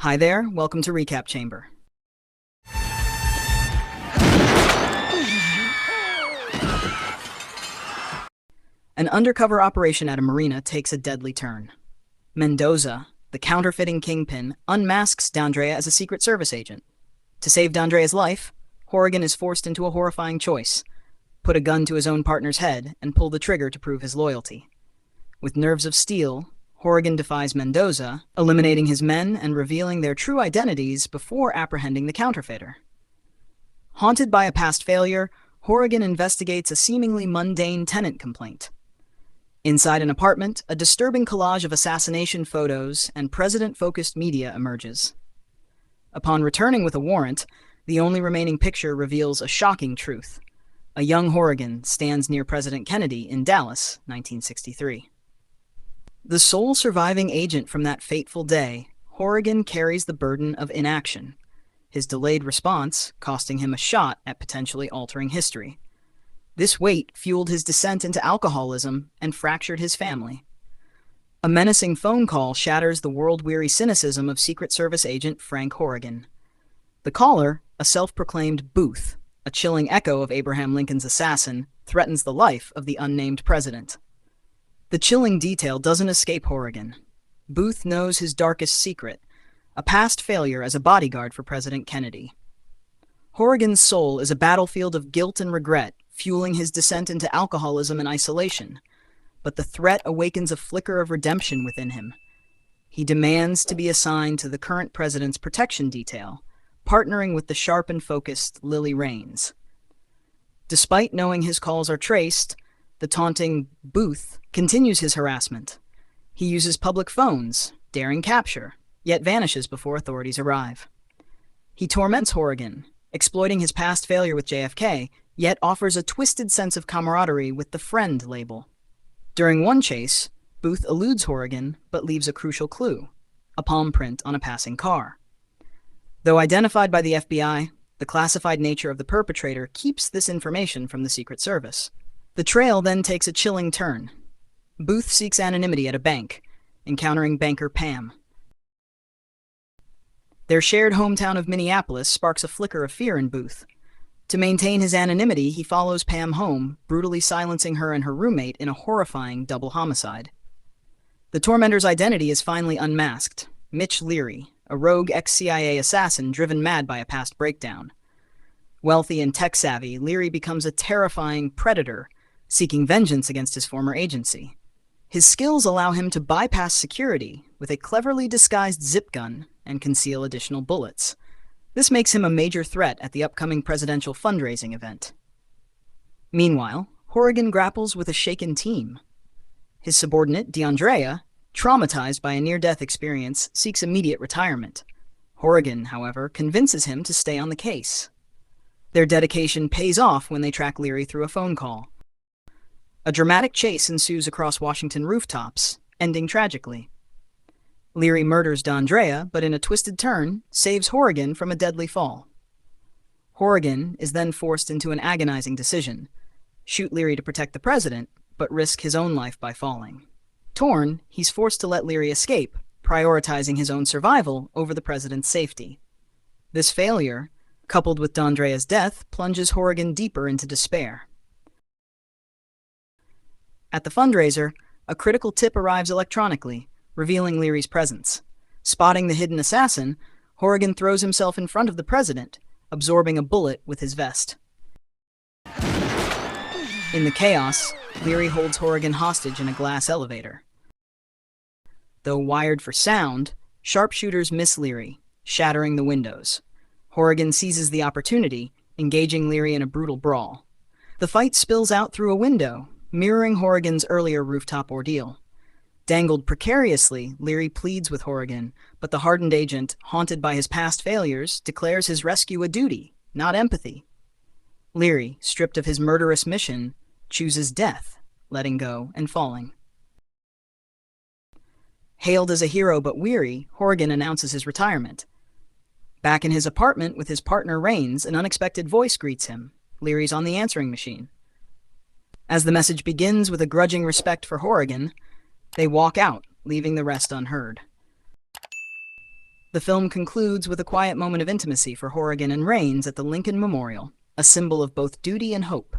Hi there, welcome to Recap Chamber. An undercover operation at a marina takes a deadly turn. Mendoza, the counterfeiting kingpin, unmasks D'Andrea as a Secret Service agent. To save D'Andrea's life, Horrigan is forced into a horrifying choice: put a gun to his own partner's head and pull the trigger to prove his loyalty. With nerves of steel, Horrigan defies Mendoza, eliminating his men and revealing their true identities before apprehending the counterfeiter. Haunted by a past failure, Horrigan investigates a seemingly mundane tenant complaint. Inside an apartment, a disturbing collage of assassination photos and president-focused media emerges. Upon returning with a warrant, the only remaining picture reveals a shocking truth. A young Horrigan stands near President Kennedy in Dallas, 1963. The sole surviving agent from that fateful day, Horrigan carries the burden of inaction, his delayed response costing him a shot at potentially altering history. This weight fueled his descent into alcoholism and fractured his family. A menacing phone call shatters the world-weary cynicism of Secret Service agent Frank Horrigan. The caller, a self-proclaimed Booth, a chilling echo of Abraham Lincoln's assassin, threatens the life of the unnamed president. The chilling detail doesn't escape Horrigan. Booth knows his darkest secret: a past failure as a bodyguard for President Kennedy. Horrigan's soul is a battlefield of guilt and regret, fueling his descent into alcoholism and isolation. But the threat awakens a flicker of redemption within him. He demands to be assigned to the current president's protection detail, partnering with the sharp and focused Lily Raines. Despite knowing his calls are traced, the taunting Booth continues his harassment. He uses public phones, daring capture, yet vanishes before authorities arrive. He torments Horrigan, exploiting his past failure with JFK, yet offers a twisted sense of camaraderie with the friend label. During one chase, Booth eludes Horrigan but leaves a crucial clue: a palm print on a passing car. Though identified by the FBI, the classified nature of the perpetrator keeps this information from the Secret Service. The trail then takes a chilling turn. Booth seeks anonymity at a bank, encountering banker Pam. Their shared hometown of Minneapolis sparks a flicker of fear in Booth. To maintain his anonymity, he follows Pam home, brutally silencing her and her roommate in a horrifying double homicide. The tormentor's identity is finally unmasked: Mitch Leary, a rogue ex-CIA assassin driven mad by a past breakdown. Wealthy and tech-savvy, Leary becomes a terrifying predator, seeking vengeance against his former agency. His skills allow him to bypass security with a cleverly disguised zip gun and conceal additional bullets. This makes him a major threat at the upcoming presidential fundraising event. Meanwhile, Horrigan grapples with a shaken team. His subordinate, D'Andrea, traumatized by a near-death experience, seeks immediate retirement. Horrigan, however, convinces him to stay on the case. Their dedication pays off when they track Leary through a phone call. A dramatic chase ensues across Washington rooftops, ending tragically. Leary murders D'Andrea, but in a twisted turn, saves Horrigan from a deadly fall. Horrigan is then forced into an agonizing decision: shoot Leary to protect the president, but risk his own life by falling. Torn, he's forced to let Leary escape, prioritizing his own survival over the president's safety. This failure, coupled with D'Andrea's death, plunges Horrigan deeper into despair. At the fundraiser, a critical tip arrives electronically, revealing Leary's presence. Spotting the hidden assassin, Horrigan throws himself in front of the president, absorbing a bullet with his vest. In the chaos, Leary holds Horrigan hostage in a glass elevator. Though wired for sound, sharpshooters miss Leary, shattering the windows. Horrigan seizes the opportunity, engaging Leary in a brutal brawl. The fight spills out through a window, mirroring Horrigan's earlier rooftop ordeal. Dangled precariously, Leary pleads with Horrigan, but the hardened agent, haunted by his past failures, declares his rescue a duty, not empathy. Leary, stripped of his murderous mission, chooses death, letting go and falling. Hailed as a hero but weary, Horrigan announces his retirement. Back in his apartment with his partner Raines, an unexpected voice greets him. Leary's on the answering machine. As the message begins with a grudging respect for Horrigan, they walk out, leaving the rest unheard. The film concludes with a quiet moment of intimacy for Horrigan and Rains at the Lincoln Memorial, a symbol of both duty and hope.